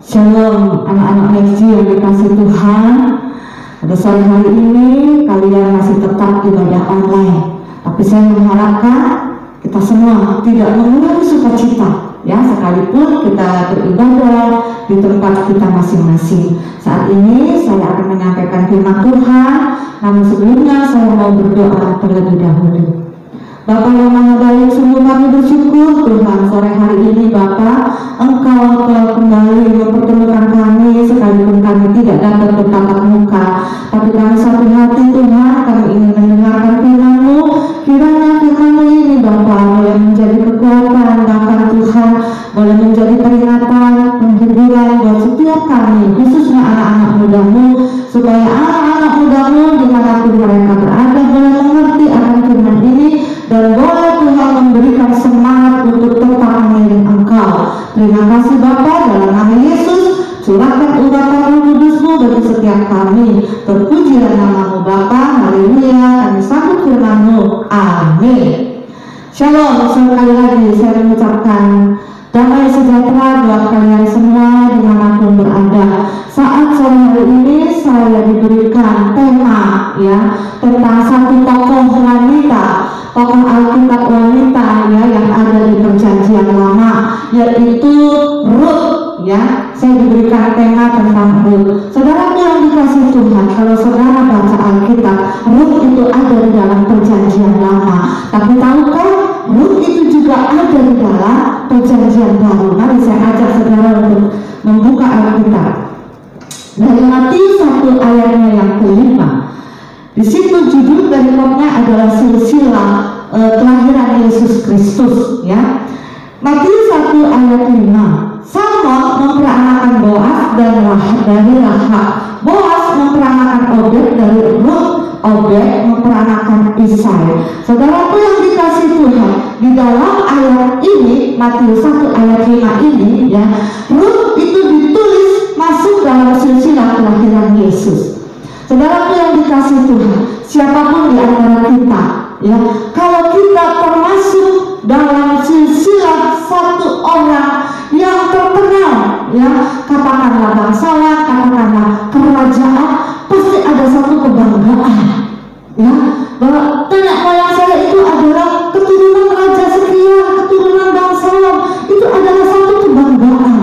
Shalom anak-anak Mesji yang dikasih Tuhan. Pada sore hari ini kalian masih tetap ibadah online, tapi saya mengharapkan kita semua tidak mengurangi sukacita, ya, sekalipun kita beribadah di tempat kita masing-masing. Saat ini saya akan menyampaikan firman Tuhan, namun sebelumnya saya mau berdoa terlebih dahulu. Bapa yang Maha Baik, sungguh kami bersyukur Tuhan sore hari ini Bapa, Engkau telah kembali mempertemukan kami sekalipun kami tidak dapat bertatap muka, tapi kami satu hati Tuhan, kami ingin mendengarkan firman-Mu. Kiranya firman-Mu ini Bapa boleh menjadi kekuatan, bahkan Tuhan boleh menjadi peringatan, penghiburan buat setiap kami, khususnya anak-anak muda-Mu, supaya anak-anak muda-Mu dimanapun mereka berada boleh mengerti akan firman ini dan boleh Tuhan memberikan semangat untuk tetap mengiring Engkau. Terima kasih Bapa, dalam nama Yesus curahkan urapan Roh Kudus-Mu bagi setiap kami. Terpujilah nama-Mu Bapa, haleluya. Kami sambut firman-Mu, amin. Shalom. Sekali lagi saya mengucapkan damai sejahtera buat kalian semua dimanapun berada. Saat sore hari ini saya diberikan tema, ya, tentang satu tokoh wanita, tokoh Alkitab wanita, ya, yang ada di Perjanjian Lama, yaitu Rut, ya. Saya diberikan tema tentang Rut. Saudara yang dikasih Tuhan, kalau saudara baca Alkitab, Rut itu ada di dalam Perjanjian Lama. Tapi tahukah Rut itu juga ada di dalam Perjanjian Baru? Mari saya ajak saudara untuk membuka Alkitab dari Matius 1 ayatnya yang kelima. Di situ judul perikopnya adalah silsilah kelahiran Yesus Kristus, ya. Matius 1 ayat 5. Salmon memperanakan Boaz dan Rahab dari Rahab. Boaz memperanakan Obed dari Rut. Obed memperanakan Isai. Saudaraku yang dikasih Tuhan, di dalam ayat ini, Matius 1 ayat 5 ini, ya, Rut itu ditulis masuk dalam silsilah kelahiran Yesus. Saudaraku yang dikasih Tuhan, siapapun di antara kita, ya, kalau kita termasuk dalam silsilah satu orang yang terkenal, ya, katakanlah bangsawan, katakanlah kerajaan, pasti ada satu kebanggaan, ya, bahwa nenek moyang saya itu adalah keturunan raja sekian, keturunan bangsawan. Itu adalah satu kebanggaan.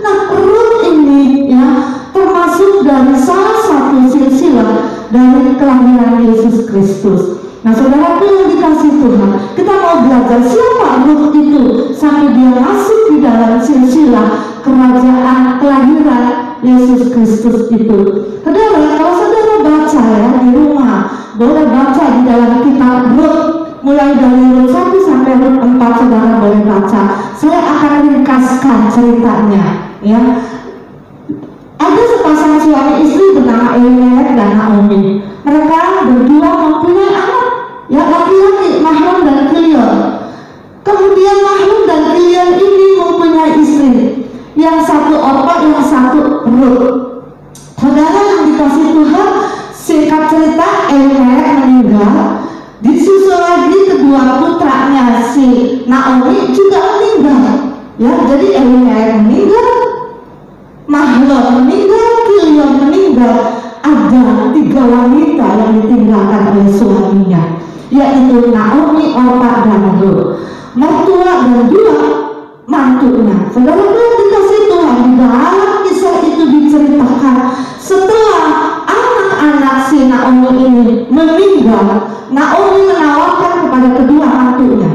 Nah, Rut ini, ya, termasuk dari salah satu silsilah dari kelahiran Yesus Kristus. Nah, saudaraku yang dikasih Tuhan, kita mau belajar siapa Rut itu sampai dia masuk di dalam silsilah kerajaan kelahiran Yesus Kristus itu. Saudara, kalau saudara baca, ya, di rumah, boleh baca di dalam kitab Rut, mulai dari Rut 1 sampai Rut 4, saudara boleh baca. Saya akan ringkaskan ceritanya, ya. Ada sepasang suami istri bernama Elimelek dan Naomi. Mereka berdua mempunyai anak, ya, laki-laki, Mahlon dan Kilion. Kemudian Mahlon dan Kilion ini mempunyai istri, yang satu Orpa, yang satu Rut. Saudara yang dikasih Tuhan, singkat cerita, Elimelek meninggal. Disusul lagi kedua putranya si Naomi juga meninggal, ya. Jadi Elimelek meninggal, Mahlon meninggal, Kilion meninggal. Ada 3 wanita yang ditinggalkan oleh suaminya, yaitu Naomi, Orpa, dan Rut, mertua dan 2 mantunya. Saudara yang dikasih Tuhan, di dalam kisah itu diceritakan setelah anak-anak si Naomi ini meninggal, Naomi menawarkan kepada kedua mantunya,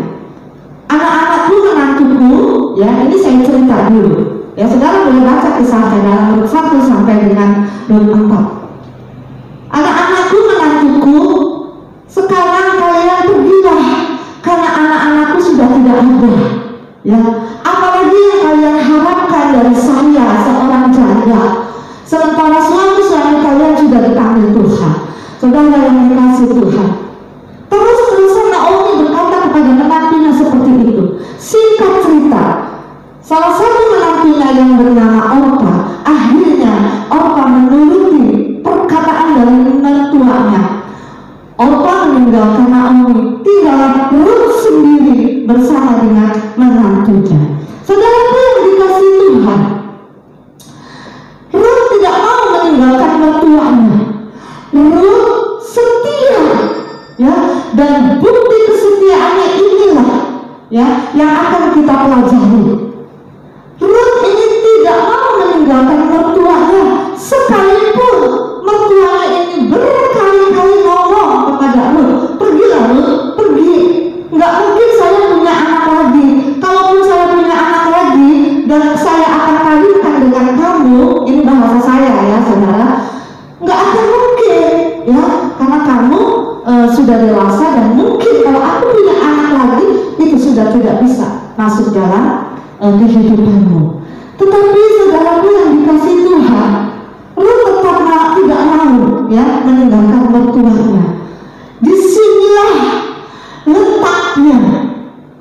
anak-anakku, menantuku, ya, ini saya cerita dulu, ya, saudara boleh baca kisahnya dalam Rut 1 sampai dengan Rut 4. Anak-anakku, menantuku, sekarang kalian pergilah, karena anak-anakku sudah tidak ada, ya. Apalagi yang kalian harapkan dari saya, seorang janda, sementara suami kalian sudah dipanggil Tuhan. Saudara yang dikasih Tuhan, terus-terusan Naomi berkata kepada menantunya seperti itu. Singkat cerita, salah satu menantunya yang bernama Orpa, akhirnya Orpa menuruti perkataan dari mertuanya. Orpa meninggalkan Naomi, tinggallah Rut sendiri bersama dengan menantunya. Saudara yang dikasih Tuhan, mertuanya. Ruth setia, ya, dan bukti kesetiaannya inilah, ya, yang akan kita pelajari. Ruth ini tidak mau meninggalkan mertuanya, sekalipun mertuanya ini berkali-kali ngomong kepada Ruth, pergilah Ruth, pergi. Nggak mungkin saya punya anak lagi. Kalaupun saya punya anak lagi dan saya akan kawinkan dengan kamu, ini bahasa saya ya saudara, nggak akan mungkin, ya, karena kamu sudah dewasa dan mungkin kalau aku punya anak lagi itu sudah tidak bisa masuk dalam kehidupanmu. Tetapi saudaraku yang dikasih Tuhan, Ruth tetap tidak mau, ya, meninggalkan mertuanya. Disinilah letaknya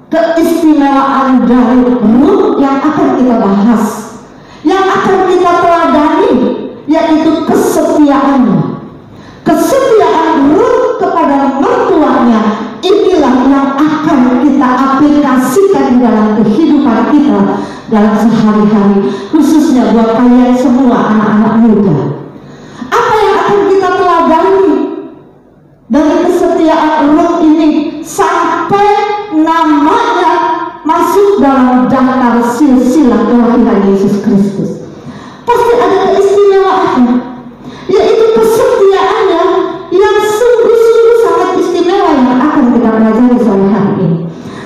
keistimewaan dari Ruth yang akan kita bahas, yang akan kita teladani, yaitu kesetiaannya. Kesetiaan Ruth kepada mertuanya inilah yang akan kita aplikasikan di dalam kehidupan kita dalam sehari-hari, khususnya buat kalian semua anak-anak muda. Apa yang akan kita teladani dari kesetiaan Ruth ini sampai namanya masuk dalam daftar silsilah kelahiran Yesus Kristus? Pasti ada keistimewaannya, yaitu kesetiaannya yang sungguh-sungguh sangat istimewa yang akan kita pelajari sore hari ini.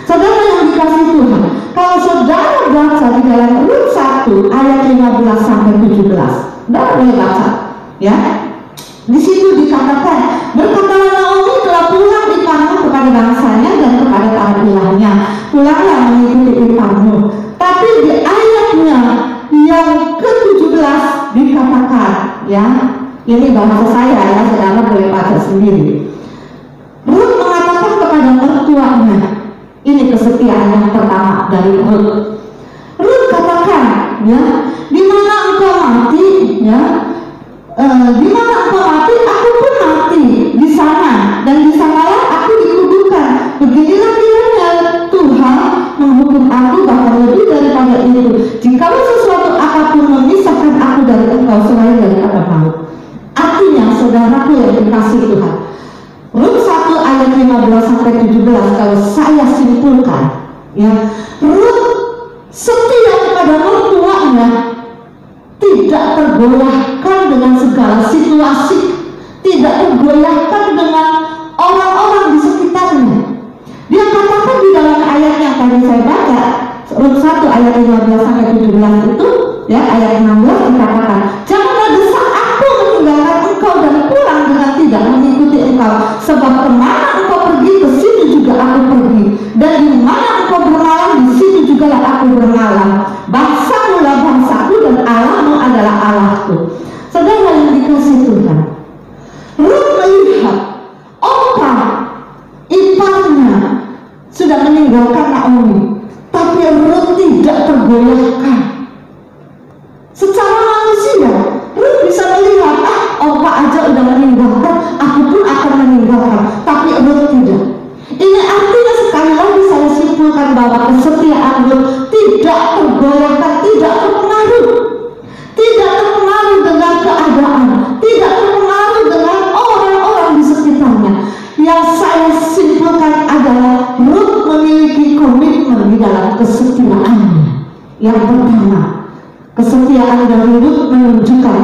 Saudara yang dikasih Tuhan, kalau saudara baca di dalam Rut 1 ayat 15 sampai 17, saudara boleh baca, ya. Di situ dikatakan, berkatalah Naomi telah pulang iparmu kepada bangsanya dan kepada para ilahnya, pulanglah mengikuti iparmu. Tapi di ayatnya yang ke-17 dikatakan, ya, ini bahasa saya ya, saudara boleh baca sendiri. Ruth mengatakan kepada mertuanya, ini kesetiaan yang pertama dari Ruth. Ruth katakan, ya, di mana engkau mati, ya, di mana engkau mati, aku pun mati di sana, dan di sanalah aku dikuburkan. Beginilah kiranya Tuhan menghukum aku, bahkan lebih daripada itu, jikalau sesuatu apapun memisahkan aku dari engkau selain daripada maut. Artinya, saudaraku yang dikasih Tuhan, Rut 1 ayat 15 sampai 17 kalau saya simpulkan, ya, Rut setia kepada mertuanya, tidak tergoyahkan dengan segala situasi, tidak tergoyahkan dengan orang-orang di sekitarnya. Dia katakan di dalam ayat yang tadi saya baca, Rut 1 ayat 15 sampai 17 itu, ya, ayat 16 dikatakan, janganlah desak aku meninggalkan engkau dan pulang dengan tidak mengikuti engkau, sebab kemana engkau pergi, ke situ juga aku pergi, dan di mana engkau bermalam, di situ juga aku bermalam. Bangsamu lah bangsaku dan Allahmu adalah Allahku. Saudara yang dikasih Tuhan, Ruth melihat opa iparnya sudah meninggalkan Naomi, tapi Ruth tidak tergoyahkan. Secara manusia, Ruth bisa melihat, opa aja udah meninggalkan, aku pun akan meninggalkan. Tapi Ruth tidak. Ini artinya sekali lagi saya simpulkan bahwa kesetiaan Ruth tidak tergoyahkan, tidak terpengaruh. Tidak terpengaruh dengan keadaan, tidak terpengaruh dengan orang-orang di sekitarnya. Yang saya simpulkan adalah Ruth memiliki komitmen di dalam kesetiaannya. Yang pertama, kesetiaan dari Ruth menunjukkan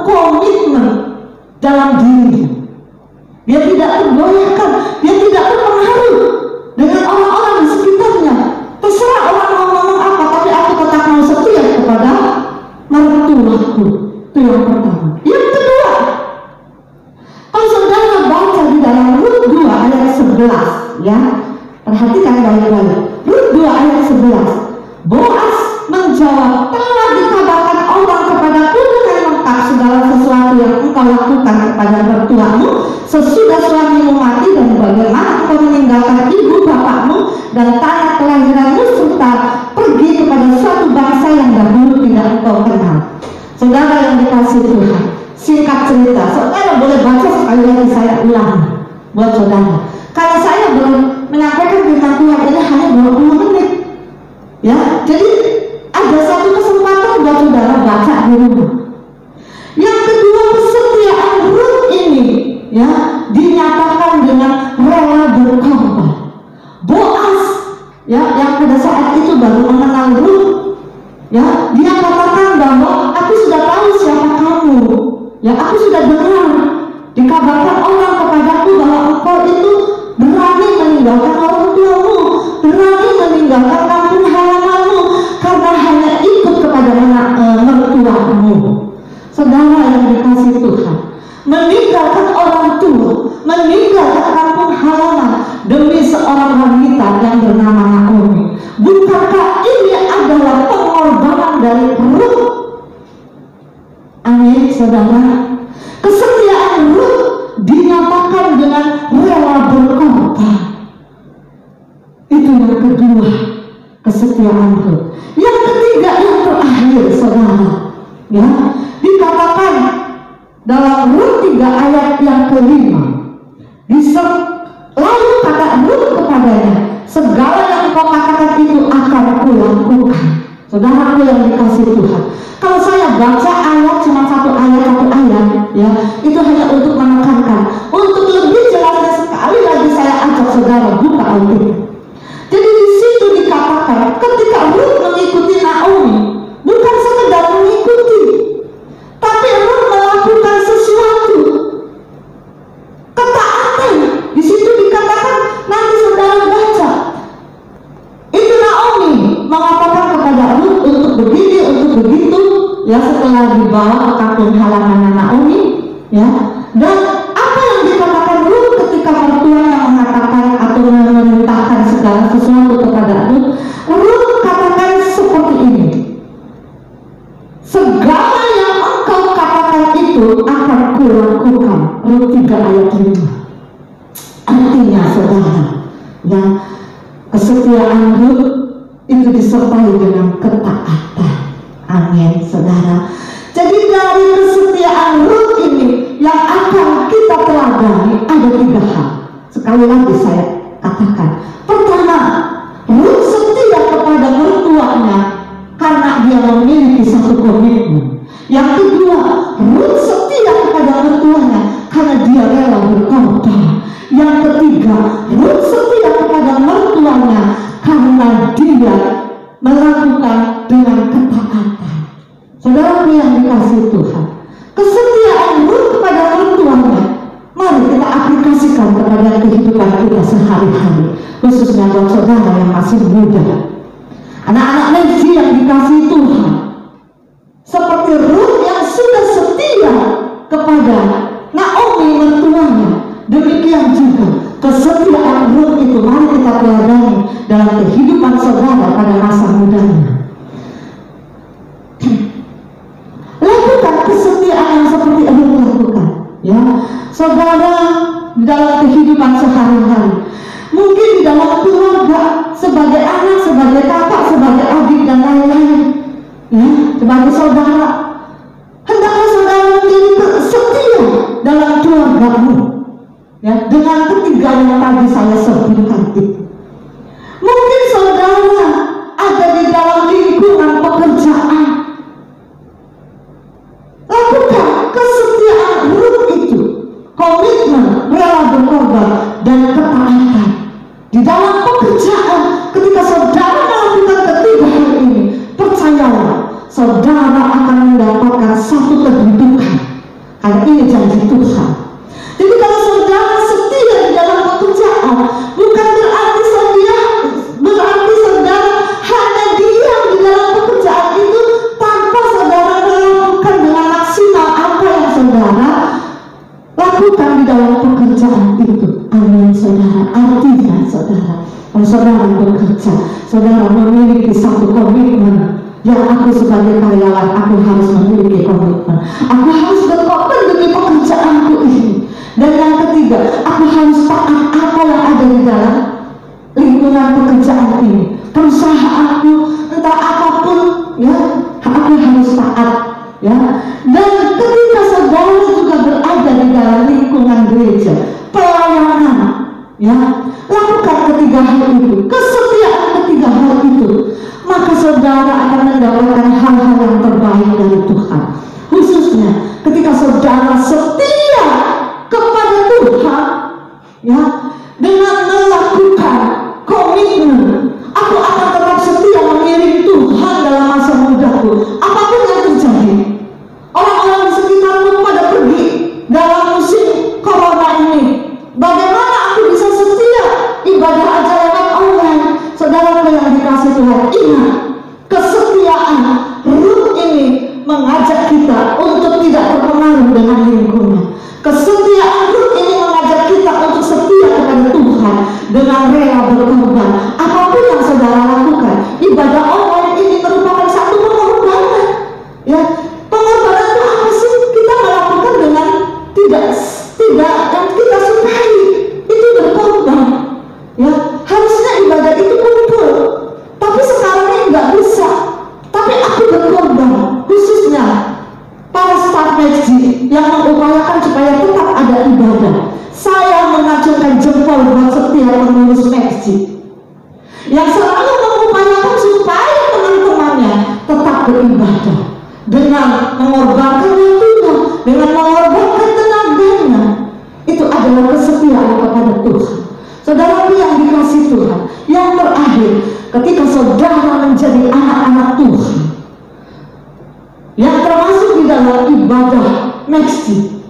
komitmen dalam diri. Dia tidak tergoyahkan, dia tidak terpengaruh dengan orang-orang di sekitarnya. Terserah orang mau ngomong apa, tapi aku tetap mau setia kepada mertuaku. Itu yang pertama. Yang kedua, kalau saudara baca di dalam Rut 2 ayat 11, ya, perhatikan baik-baik. Rut 2 ayat 11, Boaz menjawab, telah dikabarkan orang kepadaku dengan lengkap segala sesuatu yang engkau lakukan kepada mertuamu sesudah suamimu mati, dan bagaimana engkau meninggalkan ibu bapakmu dan tanah kelahiranmu serta pergi kepada suatu bangsa yang dahulu tidak engkau kenal. Saudara yang dikasih Tuhan, singkat cerita, saudara boleh baca sekali lagi, saya ulang buat saudara. Kalau saya belum menyampaikan firman Tuhan ini hanya 20 menit, ya, jadi ada satu kesempatan buat saudara baca di rumah. Yang kedua, kesetiaan Ya, aku sudah dengar dikabarkan orang kepadaku bahwa engkau itu berani meninggalkan orang tuamu, berani meninggalkan kampung halamanmu karena hanya ikut kepada mertuamu. Saudara yang dikasihi Tuhan, meninggalkan orang tua, meninggalkan kampung halaman demi seorang wanita yang bernama Naomi, bukankah ini adalah pengorbanan dari Ruth? Amin, saudara. Kesetiaan Ruth dinyatakan dengan rela berkorban. Itu yang kedua, kesetiaan Ruth. Yang ketiga, yang terakhir, saudara, ya, dikatakan dalam Ruth 3 ayat yang ke-5, lalu kata Ruth kepadanya, segala yang kau katakan itu akan kulakukan. Saudaraku yang dikasihi Tuhan, kalau saya baca ayat cuma satu ayat, ya, itu hanya untuk menekankan. Untuk lebih jelasnya sekali lagi saya ajak saudara buka Alkitab. Jadi di situ dikatakan ketika Ruth mengikuti Naomi, bukan sekedar mengikuti, tapi Ruth melakukan sesuatu. Ketaatan. Di situ dikatakan, nanti saudara baca. Itu Naomi mengatakan kepada Ruth untuk begini, untuk begitu, ya, setelah dibawa ke kampung halaman Naomi, ya. Dan apa yang dikatakan Ruth ketika mertuanya mengatakan atau memerintahkan segala sesuatu kepada Ruth? Ruth katakan seperti ini, segala yang engkau katakan itu akan kulakukan. Ruth 3 ayat 5. Artinya, saudara, ya, kesetiaan Ruth itu disertai dengan ketaatan. Amin, saudara. Jadi dari kesetiaan Ruth ini yang akan kita teladani ada 3 hal. Sekali lagi saya katakan. Pertama, Ruth setia kepada mertuanya karena dia memiliki satu komitmen. Yang kedua, Ruth setia kepada mertuanya karena dia rela berkorban. Yang ketiga, Ruth setia kepada mertuanya karena dia melakukan dengan ketaatan. Saudara yang dikasihi Tuhan, kesetiaan Ruth kepada mertuanya, mari kita aplikasikan kepada kehidupan kita sehari-hari, khususnya buat saudara yang masih muda, anak-anak Levi yang dikasihi Tuhan. Seperti Ruth yang sudah setia kepada Naomi mertuanya, demikian juga kesetiaan Ruth itu mari kita teladani dalam kehidupan saudara pada masa mudanya. Lakukan kesetiaan yang seperti Ruth lakukan, ya, saudara, dalam kehidupan sehari-hari. Mungkin di dalam keluarga, sebagai anak, sebagai kakak, sebagai adik dan lain-lain, ya, sebagai saudara, hendaklah saudara menjadi setia dalam keluargamu, ya, dengan ketiga yang tadi saya sebutkan itu. Mungkin saudara ada di dalam lingkungan pekerjaan. Lakukan kesetiaan Ruth itu, komitmen, rela berkorban, dan ketaatan di dalam pekerjaan. Ketika saudara melakukan ketiga hal ini, percayalah, saudara akan mendapatkan satu kedudukan, karena ini janji Tuhan. Jadi kalau saudara setia di dalam pekerjaan, bukan berarti saudara hanya diam di dalam pekerjaan itu tanpa saudara melakukan dengan maksimal apa yang saudara lakukan di dalam pekerjaan itu. Amin, saudara. Artinya, saudara, kalau saudara bekerja, saudara memiliki satu komitmen. Yang aku sebagai karyawan, aku harus memiliki komitmen. Aku harus berkomitmen demi pekerjaanku ini. Dan yang ketiga, aku harus taat apa yang ada di dalam lingkungan pekerjaan ini. Perusahaanku, entah apapun, ya, aku harus taat, ya. Dan ketika saudara juga berada di dalam lingkungan gereja, pelayanan, ya, lakukan ketiga hal itu, kesetiaan ketiga hal itu, maka saudara akan mendapatkan hal-hal yang terbaik dari Tuhan. kita untuk tidak terpengaruh dengan lingkungan. Kesetiaan Rut ini mengajak kita untuk setia kepada Tuhan dengan rela berkorban. Apapun yang saudara lakukan, ibadah online ini merupakan satu pengorbanan. Ya, pengorbanan itu apa sih? Kita melakukan dengan tidak yang kita sukai, itu berkorban. Ya, harusnya ibadah itu kumpul, tapi sekarang ini nggak bisa. Tapi aku berkorban, khususnya para staf masjid yang mengupayakan supaya tetap ada ibadah. Saya mengacungkan jempol buat setiap pengurus masjid yang selalu mengupayakan supaya teman-temannya tetap beribadah dengan mengorbankan waktunya, dengan mengorbankan tenaganya. Itu adalah kesetiaan kepada Tuhan. Saudara yang dikasih Tuhan, yang terakhir, ketika saudara menjadi anak-anak Tuhan yang termasuk di dalam ibadah masjid,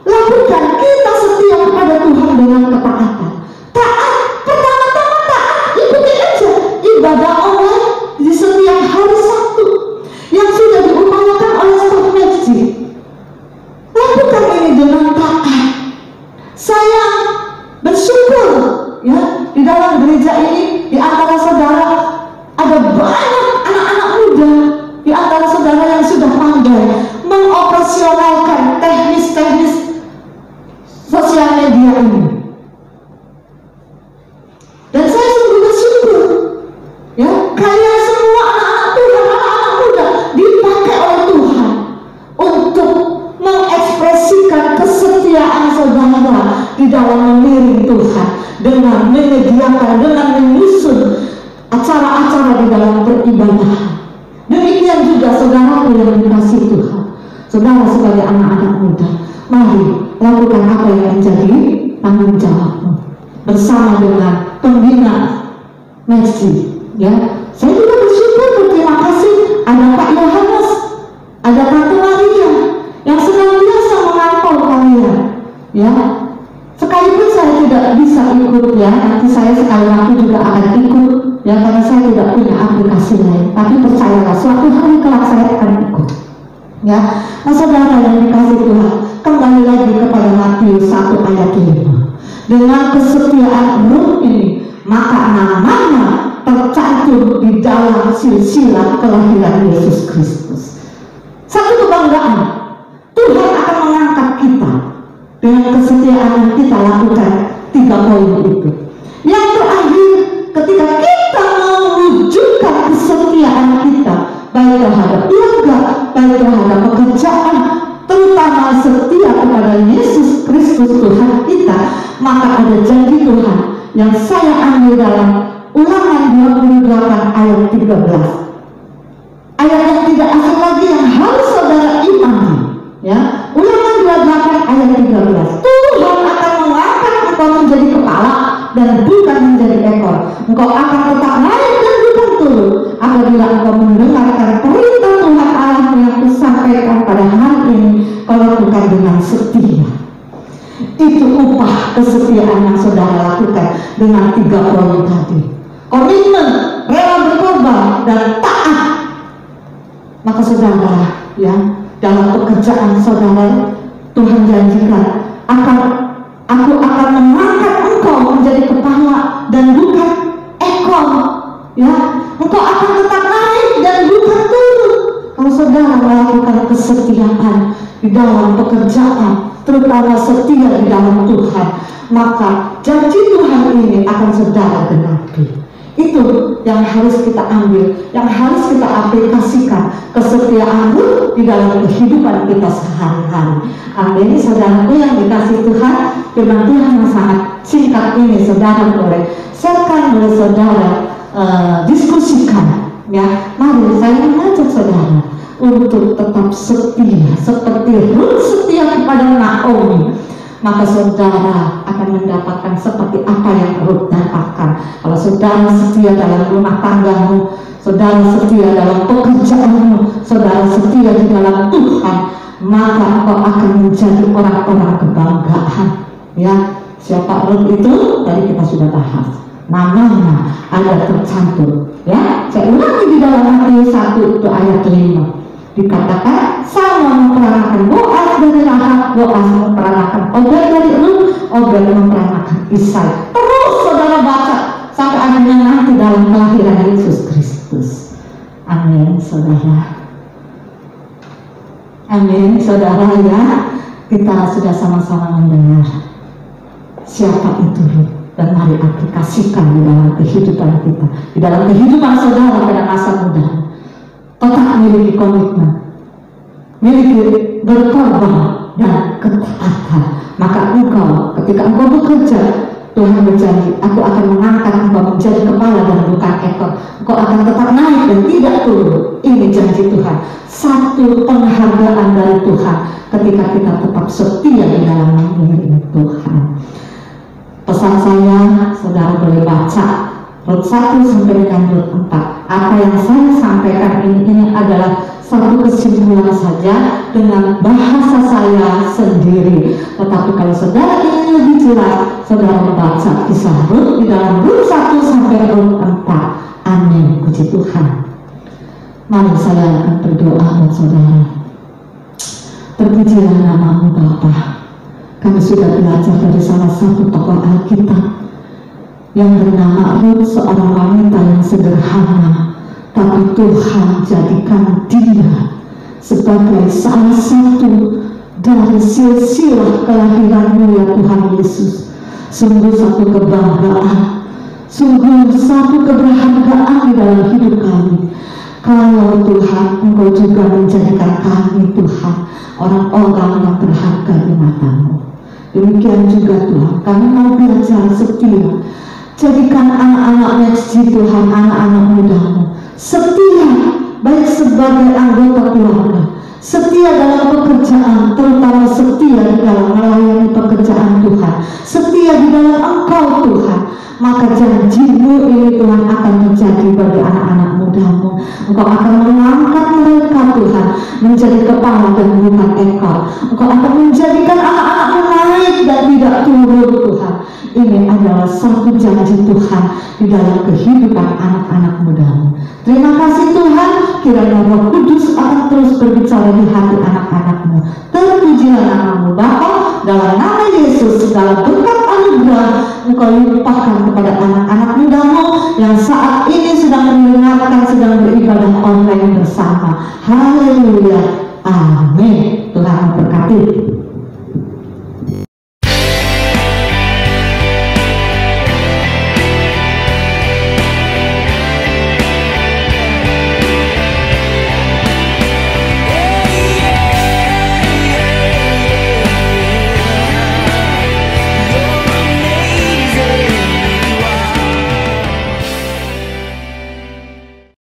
lakukan kita setia kepada Tuhan dengan ketaatan. Taat, pertama-tama taat, ikuti aja ibadah online di setiap hari Sabtu yang sudah diupayakan oleh staf masjid. Lakukan ini dengan taat. Saya bersyukur ya, di dalam gereja ini, di antara saudara ada banyak anak-anak muda, di antara saudara yang sudah pandai mengoperasionalkan teknis-teknis sosial media ini. Dan saya sungguh bersyukur ya, kalian semua anak-anak Tuhan, anak-anak muda dipakai oleh Tuhan untuk mengekspresikan kesetiaan saudara di dalam memiring Tuhan, dengan menyediakan, dengan menyusun acara-acara di dalam peribadahan. Demikian juga saudara yang dikasih Tuhan, saudara sebagai anak-anak muda, mari lakukan apa yang menjadi tanggung jawabmu bersama dengan pembina masjid. Ya, saya juga bersyukur, berterima kasih ada Pak Yohanes, ada Tante Maria yang senantiasa mengawal kalian. Ya, sekalipun saya tidak bisa ikut ya, nanti saya sekali waktu juga akan ikut ya, karena saya tidak punya aplikasi lain. Tapi percayalah, suatu hari kelak saya akan ikut. Ya, nah saudara yang dikasih Tuhan, kembali lagi kepada Matius 1 ayat 5. Dengan kesetiaan Rut ini, maka namanya tercantum di dalam silsilah kelahiran Yesus Kristus. Satu kebanggaan, Tuhan akan mengangkat kita dengan kesetiaan yang kita lakukan. 3 poin itu. Yang terakhir, ketika kita mewujudkan kesetiaan kita, baik terhadap keluarga, baik terhadap pekerjaan, terutama setia kepada Yesus Kristus Tuhan kita, maka ada janji Tuhan yang saya ambil dalam Ulangan 28 ayat 13. Ayat yang tidak asing lagi yang harus saudara imani. Ya, Ulangan 28 ayat 13. Tuhan akan mengangkat engkau menjadi kepala dan bukan menjadi ekor. Engkau akan tetap naik dan bukan turun apabila engkau mendengarkan perintah Tuhan Allah yang kusampaikan pada hari ini, kau lakukan dengan setia. Itu upah kesetiaan yang saudara lakukan dengan 3 poin tadi. Komitmen, rela berkorban, dan taat. Maka saudara ya, dalam pekerjaan saudara, Tuhan janjikan aku akan mengangkat engkau menjadi kepala dan bukan ekor. Ya, engkau akan tetap naik dan bukan turun. Kalau saudara melakukan kesetiaan di dalam pekerjaan, terutama setia di dalam Tuhan, maka janji Tuhan ini akan saudara genapi. Itu yang harus kita ambil, yang harus kita aplikasikan, kesetiaan di dalam kehidupan kita sehari-hari. Amin. Saudaraku yang dikasih Tuhan, firman Tuhan yang sangat singkat ini saudara boleh sharekan, boleh saudara diskusikan. Ya, mari saya mengajak saudara untuk tetap setia seperti Rut setia kepada Naomi. Maka saudara akan mendapatkan seperti apa yang Rut dapatkan. Kalau saudara setia dalam rumah tanggamu, saudara setia dalam pekerjaanmu, saudara setia di dalam Tuhan, maka kau akan menjadi orang-orang kebanggaan. Ya, siapa Rut itu? Tadi kita sudah bahas. Namanya ada tercantum. Ya, saya ulangi di dalam Matius 1 itu ayat 5. Dikatakan Boas memperanakan Obed dari Rut, Obed memperanakan Isai. Terus saudara baca sampai akhirnya nanti dalam kelahiran Yesus Kristus. Amin saudara. Amin saudara ya. Kita sudah sama-sama mendengar siapa itu Rut, dan mari aplikasikan di dalam kehidupan kita, di dalam kehidupan saudara pada masa muda. Tetap miliki komitmen, miliki berkorban dan ketaatan. Maka engkau, ketika engkau bekerja, Tuhan berjanji, aku akan mengangkat engkau menjadi kepala dan bukan ekor. Engkau akan tetap naik dan tidak turun. Ini janji Tuhan. Satu penghargaan dari Tuhan ketika kita tetap setia di dalam mengiringi Tuhan. Pesan saya, saudara boleh baca Rut 1 sampai dengan Rut 4. Apa yang saya sampaikan ini adalah satu kesimpulan saja dengan bahasa saya sendiri. Tetapi kalau saudara ingin lebih jelas, saudara membaca kisah Rut di dalam Rut 1 sampai Rut 4. Amin, puji Tuhan. Mari saya akan berdoa buat saudara. Terpujilah nama-Mu Bapa. Kami sudah belajar dari salah satu tokoh Alkitab yang bernama Rut, seorang wanita yang sederhana, tapi Tuhan jadikan dia sebagai salah satu dari silsilah kelahiran-Mu ya Tuhan Yesus. Sungguh satu kebanggaan, sungguh satu keberhargaan di dalam hidup kami. Kalau Tuhan, Engkau juga menjadikan kami Tuhan orang-orang yang berharga di mata-Mu. Demikian juga Tuhan, kami mau belajar setia. Jadikan anak-anak next Tuhan, anak-anak muda-Mu setia, baik sebagai anggota keluarga, setia dalam pekerjaan, terutama setia di dalam melayani pekerjaan Tuhan, setia di dalam Engkau Tuhan. Maka janji-Mu ini Tuhan akan terjadi bagi anak-anak muda-Mu. Engkau akan mengangkat mereka Tuhan menjadi kepala dan bukan ekor. Engkau akan menjadikan anak-anak-Mu naik dan tidak turun Tuhan. Ini adalah satu janji Tuhan di dalam kehidupan anak-anak muda-Mu. Terima kasih Tuhan, kiranya Roh Kudus akan terus berbicara di hati anak-anak-Mu. Terpujilah nama-Mu Bapa, dalam nama Yesus segala berkat anugerah Engkau limpahkan kepada anak-anak muda-Mu yang saat ini sedang mendengarkan, sedang beribadah online bersama. Haleluya, amin. Tuhan memberkati.